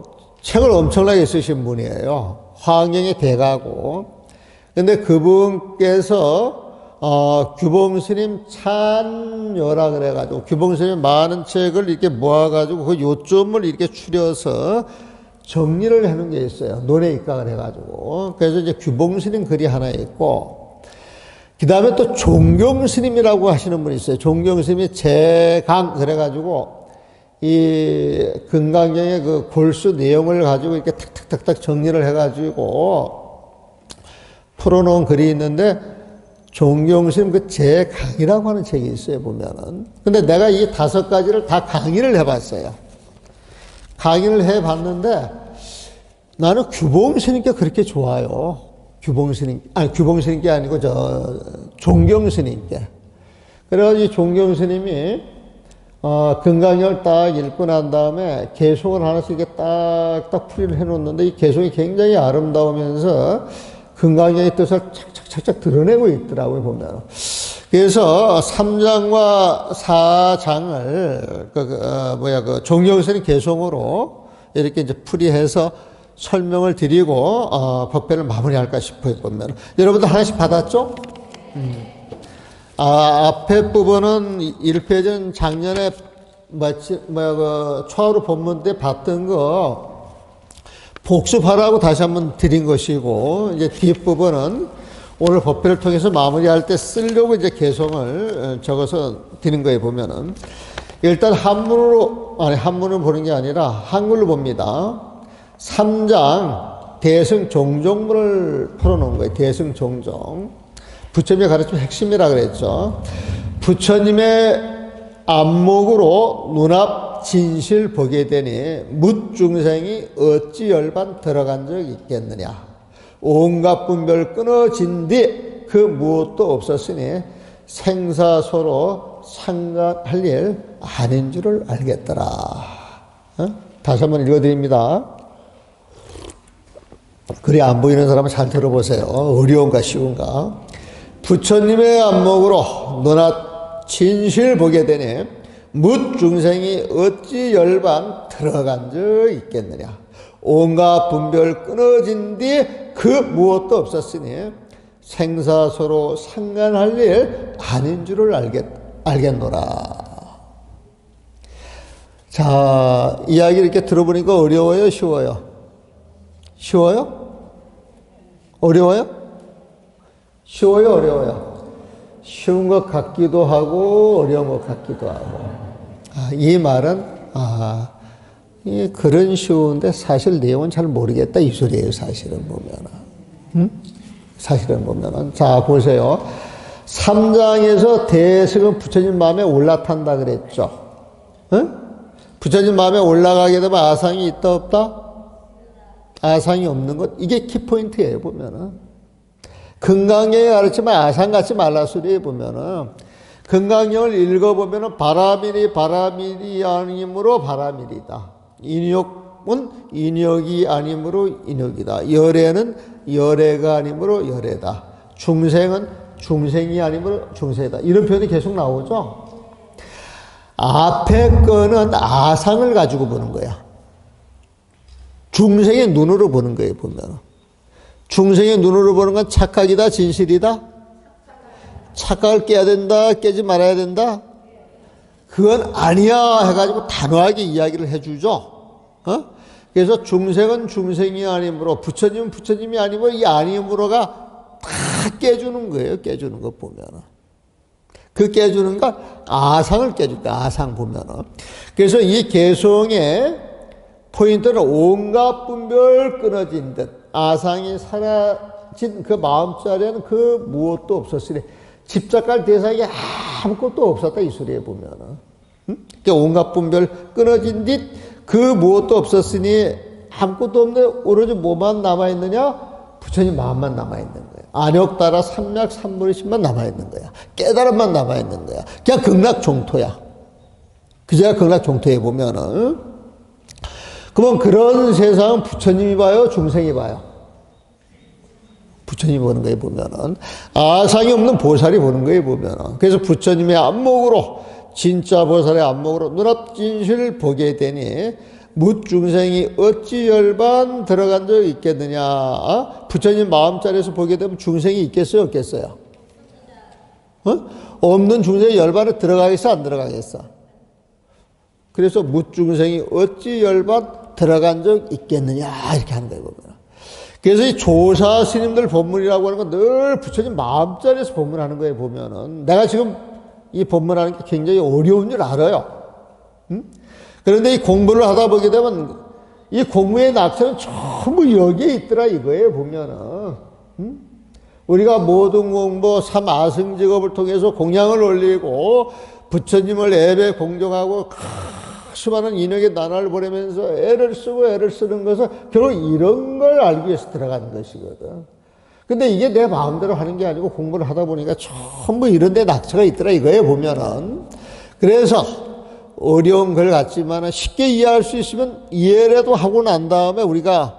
책을 엄청나게 쓰신 분이에요. 화엄경의 대가고. 근데 그분께서, 규봉 스님 찬요라 그래가지고, 규봉 스님 많은 책을 이렇게 모아가지고 그 요점을 이렇게 추려서 정리를 해놓은 게 있어요. 논에 입각을 해가지고. 그래서 이제 규봉 스님 글이 하나 있고, 그 다음에 또 종경스님이라고 하시는 분이 있어요. 종경스님이 제강, 그래가지고, 이 금강경의 그 골수 내용을 가지고 이렇게 탁탁탁탁 정리를 해가지고 풀어놓은 글이 있는데, 종경스님 그 제강이라고 하는 책이 있어요, 보면은. 근데 내가 이 5가지를 다 강의를 해봤어요. 강의를 해봤는데, 나는 규봉스님께 그렇게 좋아요. 규봉스님께 아니고, 종경스님께. 그래가지고 종경스님이, 금강경을 딱 읽고 난 다음에 개송을 하나씩 이렇게 딱딱 풀이를 해놓는데 이 개송이 굉장히 아름다우면서 금강경의 뜻을 착착착착 드러내고 있더라고요, 보면. 그래서 3장과 4장을, 종경스님 개송으로 이렇게 이제 풀이해서 설명을 드리고 법회를 마무리할까 싶어요, 보면. 여러분들 하나씩 받았죠? 앞에 부분은 1페이지는 작년에 초하루 본문 때 봤던 거 복습하라고 다시 한번 드린 것이고, 이제 뒷부분은 오늘 법회를 통해서 마무리할 때 쓰려고 이제 개성을 적어서 드린 거예요, 보면은. 일단 한문을 보는 게 아니라 한글로 봅니다. 3장 대승종종문을 풀어놓은 거예요. 대승종종. 부처님의 가르침 핵심이라 그랬죠. 부처님의 안목으로 눈앞 진실 보게 되니 묻중생이 어찌 열반 들어간 적 있겠느냐. 온갖 분별 끊어진 뒤 그 무엇도 없었으니 생사소로 상관할 일 아닌 줄을 알겠더라. 다시 한번 읽어드립니다. 글이 안 보이는 사람은 잘 들어보세요. 어려운가 쉬운가. 부처님의 안목으로 눈앞 진실 보게 되니 묻 중생이 어찌 열반 들어간 적 있겠느냐. 온갖 분별 끊어진 뒤 그 무엇도 없었으니 생사소로 상관할 일 아닌 줄을 알겠노라. 자, 이야기 이렇게 들어보니까 어려워요, 쉬워요? 쉬워요? 어려워요? 쉬워요, 어려워요? 쉬운 것 같기도 하고 어려운 것 같기도 하고. 이 말은 이 글은 쉬운데 사실 내용은 잘 모르겠다 이 소리예요, 사실은 보면은. 사실은 보면은. 자, 보세요. 3장에서 대승은 부처님 마음에 올라탄다 그랬죠. 부처님 마음에 올라가게 되면 아상이 있다 없다? 아상이 없는 것. 이게 키포인트예요, 보면은. 금강경에 가르치면 아상 갖지 말라 소리에 보면은. 금강경을 읽어보면은 바라밀이 아니므로 바라밀이다. 인욕은 인욕이 아니므로 인욕이다. 열애는 열애가 아니므로 열애다. 중생은 중생이 아니므로 중생이다. 이런 표현이 계속 나오죠. 앞에 거는 아상을 가지고 보는 거야. 중생의 눈으로 보는 거예요, 보면. 중생의 눈으로 보는 건 착각이다, 진실이다? 착각을 깨야 된다, 깨지 말아야 된다? 그건 아니야 해가지고 단호하게 이야기를 해주죠. 그래서 중생은 중생이 아니므로, 부처님은 부처님이 아니므로, 이 아니므로가 다 깨주는 거예요. 깨주는 거 보면은. 그 깨주는 거 아상을 깨줄까, 아상 보면은. 그래서 이 개성의 포인트는 온갖 분별 끊어진 듯, 아상이 사라진 그 마음자리에는 그 무엇도 없었으니, 집착할 대상이 아무것도 없었다, 이 소리에 보면은. 그러니까 온갖 분별 끊어진 듯, 그 무엇도 없었으니 아무것도 없는데 오로지 뭐만 남아있느냐? 부처님 마음만 남아있는 거예요. 안욕따라 삼약 삼무리심만 남아있는 거야. 깨달음만 남아있는 거야. 그냥 극락종토야. 그제야 극락종토에 보면은. 그러면 그런 세상은 부처님이 봐요? 중생이 봐요? 부처님이 보는 거에 보면은. 아상이 없는 보살이 보는 거에 보면은. 그래서 부처님의 안목으로, 진짜 보살의 안목으로 눈앞 진실을 보게 되니 묻중생이 어찌 열반 들어간 적 있겠느냐. 부처님 마음자리에서 보게 되면 중생이 있겠어요, 없겠어요? 없는 중생이 열반에 들어가겠어, 안 들어가겠어? 그래서 묻중생이 어찌 열반 들어간 적 있겠느냐, 이렇게 하는 거예요, 보면. 그래서 이 조사 스님들 법문이라고 하는 건 늘 부처님 마음자리에서 법문하는 거예요, 보면은. 내가 지금 이 법문하는 게 굉장히 어려운 줄 알아요. 그런데 이 공부를 하다 보게 되면 이 공부의 낙서는 전부 여기에 있더라, 이거예요, 보면은. 우리가 모든 공부, 삼아승직업을 통해서 공양을 올리고 부처님을 예배 공경하고 수많은 인역의 나날을 보내면서 애를 쓰는 것은 결국 이런 걸 알기 위해서 들어가는 것이거든. 근데 이게 내 마음대로 하는 게 아니고 공부를 하다 보니까 전부 이런 데 낙처가 있더라, 이거예요, 보면은. 그래서 어려운 걸 같지만 쉽게 이해할 수 있으면 이해라도 하고 난 다음에 우리가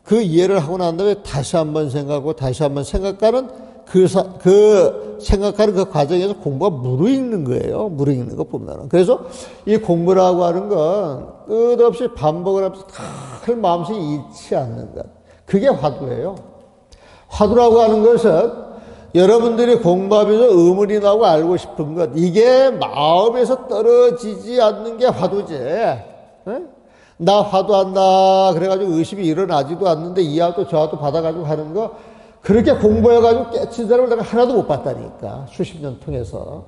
그 이해를 하고 난 다음에 다시 한번 생각하고 다시 한번 생각하는 생각하는 그 과정에서 공부가 무르익는 거예요. 무르익는 거 보면은. 그래서 이 공부라고 하는 건 끝없이 반복을 하면서 다 마음속에 잃지 않는 것. 그게 화두예요. 화두라고 하는 것은 여러분들이 공부하면서 의문이 나고 알고 싶은 것, 이게 마음에서 떨어지지 않는 게 화두지. 나 화두한다 그래가지고 의심이 일어나지도 않는데 이하도 저하도 받아가지고 하는 거, 그렇게 공부해가지고 깨친 사람을 내가 하나도 못 봤다니까, 수십 년 통해서.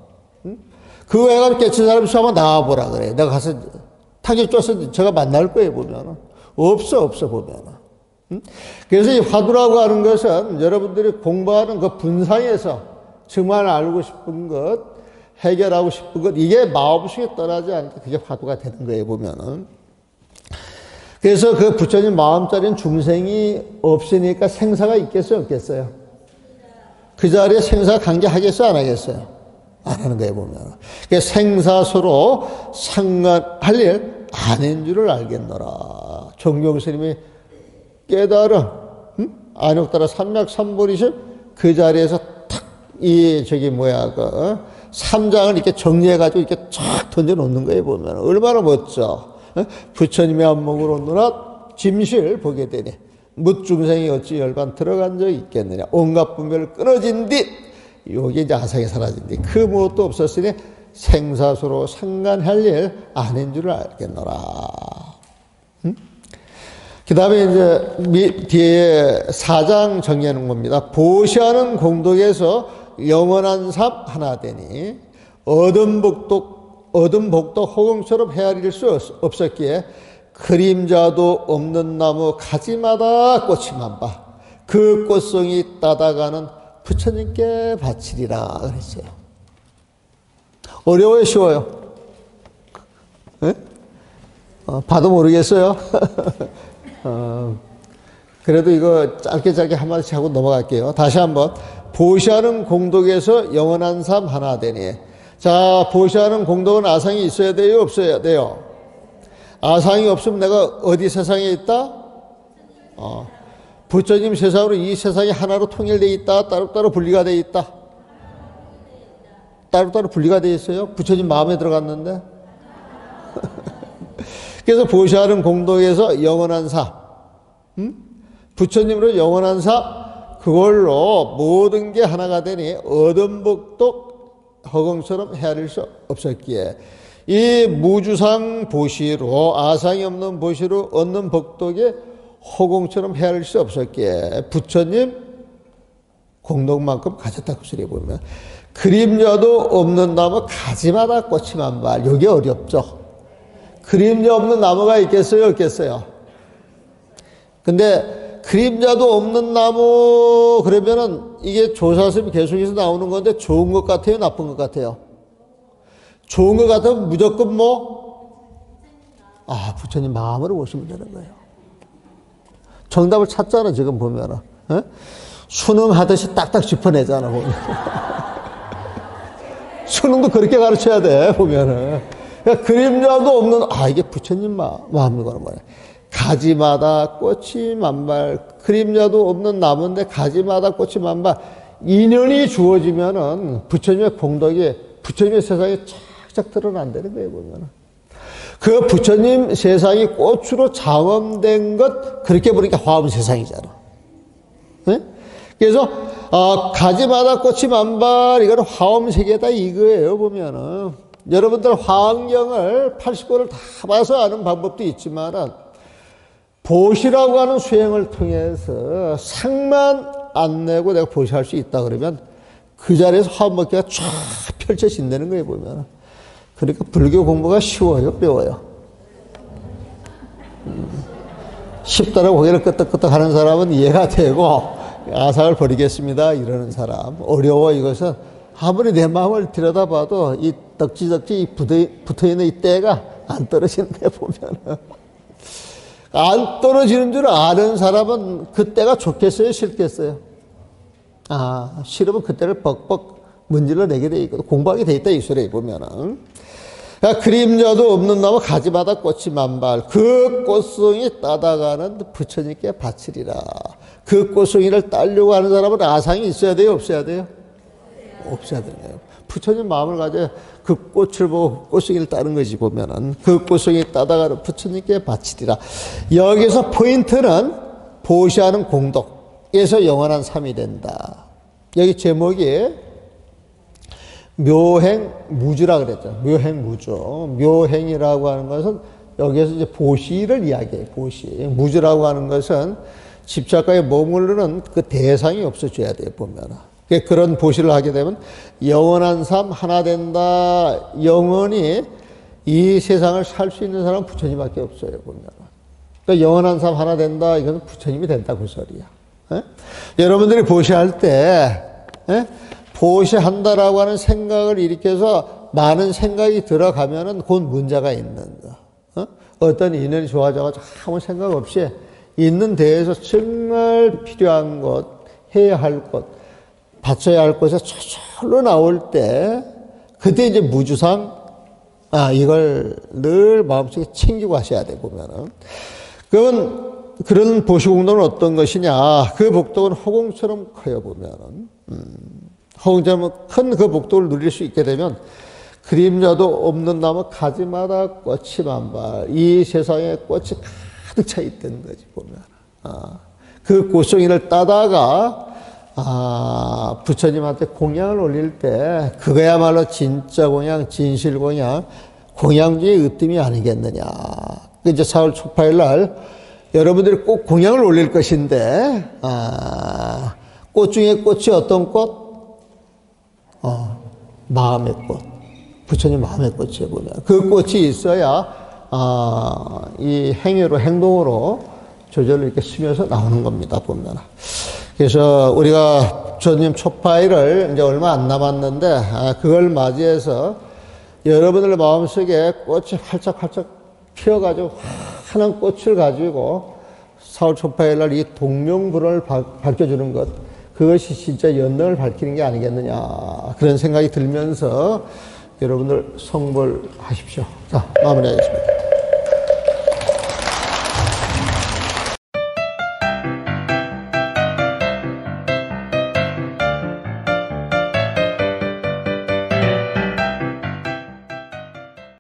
그거 해가지고 깨친 사람 수 한번 나와보라 그래. 내가 가서 타격 쪄서 제가 만날 거예요, 보면은. 없어 보면은. 그래서 이 화두라고 하는 것은 여러분들이 공부하는 그 분상에서 정말 알고 싶은 것, 해결하고 싶은 것, 이게 마음속에 떠나지 않게 그게 화두가 되는 거예요, 보면은. 그래서 그 부처님 마음자리는 중생이 없으니까 생사가 있겠어요, 없겠어요? 그 자리에 생사 관계하겠어요, 안 하겠어요? 안 하는 거예요, 보면. 그래서 생사서로 상관할 일 아닌 줄을 알겠노라. 정경스님이 깨달음, 안욕따라 삼맥삼보리심, 그 자리에서 탁, 삼장을 이렇게 정리해가지고 이렇게 쫙 던져놓는 거예요, 보면. 얼마나 멋져. 부처님의 안목으로 눈앞 짐실 보게 되니, 묻중생이 어찌 열반 들어간 적이 있겠느냐. 온갖 분별 끊어진 뒤, 요게 이제 아상이 사라진 뒤, 그 무엇도 없었으니 생사수로 상관할 일 아닌 줄을 알겠노라. 그 다음에 이제 뒤에 4장 정리하는 겁니다. 보시하는 공덕에서 영원한 삶 하나 되니 얻은 복덕 호공처럼 헤아릴 수 없었기에 그림자도 없는 나무 가지마다 꽃이만 봐. 그 꽃송이 따다가는 부처님께 바치리라 그랬어요. 어려워요, 쉬워요? 네? 봐도 모르겠어요? 그래도 이거 짧게 한마디씩 하고 넘어갈게요. 다시 한번. 보시하는 공덕에서 영원한 삶 하나 되니. 자, 보시하는 공덕은 아상이 있어야 돼요, 없어야 돼요? 아상이 없으면 내가 어디 세상에 있다? 부처님 세상으로 이 세상이 하나로 통일되어 있다, 따로따로 분리가 되어 있다. 따로따로 분리가 되어 있어요. 부처님 마음에 들어갔는데. 그래서 보시하는 공덕에서 영원한 삶, 부처님으로 영원한 삶, 그걸로 모든 게 하나가 되니 어둠복독 허공처럼 헤아릴 수 없었기에 이 무주상 보시로 아상이 없는 보시로 얻는 복덕에 허공처럼 헤아릴 수 없었기에 부처님 공덕만큼 가졌다고 소리에 보면 그림자도 없는 나무 가지마다 꽃이 만발. 이게 어렵죠. 그림자 없는 나무가 있겠어요, 없겠어요? 근데 그림자도 없는 나무 그러면은 이게 조사습이 계속해서 나오는 건데 좋은 것 같아요, 나쁜 것 같아요? 좋은 것 같으면 무조건 부처님 마음으로 보시면 되는 거예요. 정답을 찾잖아, 지금 보면은. 에? 수능하듯이 딱딱 짚어내잖아, 보면. 수능도 그렇게 가르쳐야 돼, 보면은. 그러니까 그림자도 없는, 이게 부처님 마음인 거란 말이야. 가지마다 꽃이 만발, 그림자도 없는 나무인데 가지마다 꽃이 만발. 인연이 주어지면은 부처님의 공덕이 부처님의 세상에 착착 드러난다는 거예요, 보면은. 그 부처님 세상이 꽃으로 장엄된 것, 그렇게 보니까 화엄 세상이잖아. 네? 그래서, 가지마다 꽃이 만발, 이거는 화엄 세계다 이거예요, 보면은. 여러분들 화엄경을 80권을 다 봐서 아는 방법도 있지만은, 보시라고 하는 수행을 통해서 상만 안 내고 내가 보시할 수 있다 그러면 그 자리에서 화엄 먹기가 쫙 펼쳐진다는 거예요, 보면. 그러니까 불교 공부가 쉬워요, 배워요? 쉽다라고 고개를 끄덕끄덕 하는 사람은 이해가 되고, 아상을 버리겠습니다 이러는 사람, 어려워 이것은 아무리 내 마음을 들여다봐도 이 덕지덕지 붙어있는 이 때가 안 떨어지는 거예요, 보면은. 안 떨어지는 줄 아는 사람은 그때가 좋겠어요, 싫겠어요? 싫으면 그때를 벅벅 문질러 내게 돼 있거든. 공부하게 돼 있다, 이 소리에 보면은. 그러니까 그림자도 없는 나무 가지마다 꽃이 만발. 그 꽃송이 따다가는 부처님께 바치리라. 그 꽃송이를 따려고 하는 사람은 아상이 있어야 돼요, 없어야 돼요? 없어야 되네요. 부처님 마음을 가져 그 꽃을 보고 꽃송이를 따는 거지, 보면은. 그 꽃송이 따다가는 부처님께 바치리라. 여기서 포인트는 보시하는 공덕에서 영원한 삶이 된다. 여기 제목이 묘행무주라 그랬죠. 묘행무주. 묘행이라고 하는 것은 여기에서 이제 보시를 이야기해요. 보시. 무주라고 하는 것은 집착과에 머무르는 그 대상이 없어져야 돼요, 보면. 그런 보시를 하게 되면 영원한 삶 하나 된다. 영원히 이 세상을 살 수 있는 사람은 부처님밖에 없어요, 보면. 그러니까 영원한 삶 하나 된다. 이것은 부처님이 된다, 그 소리야. 에? 여러분들이 보시할 때, 보시한다라고 하는 생각을 일으켜서 많은 생각이 들어가면은 곧 문제가 있는 거. 어떤 인연이 좋아져가지고 아무 생각 없이 있는 데에서 정말 필요한 것, 해야 할 것, 바쳐야 할 것에 저절로 나올 때, 그때 이제 무주상, 이걸 늘 마음속에 챙기고 하셔야 돼, 보면은. 그런 보시공덕은 어떤 것이냐. 그 복덕은 허공처럼 커요, 보면은. 허공처럼 큰 그 복덕을 누릴 수 있게 되면 그림자도 없는 나무 가지마다 꽃이 만발. 이 세상에 꽃이 가득 차 있다는 거지, 보면. 그 꽃송이를 따다가, 부처님한테 공양을 올릴 때, 그거야말로 진짜 공양, 진실 공양, 공양 중에 으뜸이 아니겠느냐. 이제 4월 초파일 날, 여러분들이 꼭 공양을 올릴 것인데, 꽃 중에 꽃이 어떤 꽃? 마음의 꽃. 부처님 마음의 꽃이에요, 보면. 그 꽃이 있어야, 이 행위로, 행동으로 저절로 이렇게 스며서 나오는 겁니다, 보면. 그래서 우리가 부처님 초파일을 이제 얼마 안 남았는데, 그걸 맞이해서 여러분들 마음속에 꽃이 활짝활짝 피어가지고, 환한 꽃을 가지고 4월 초파일 날 이 동명불언을 밝혀주는 것, 그것이 진짜 연능을 밝히는 게 아니겠느냐, 그런 생각이 들면서 여러분들 성불하십시오. 자, 마무리하겠습니다.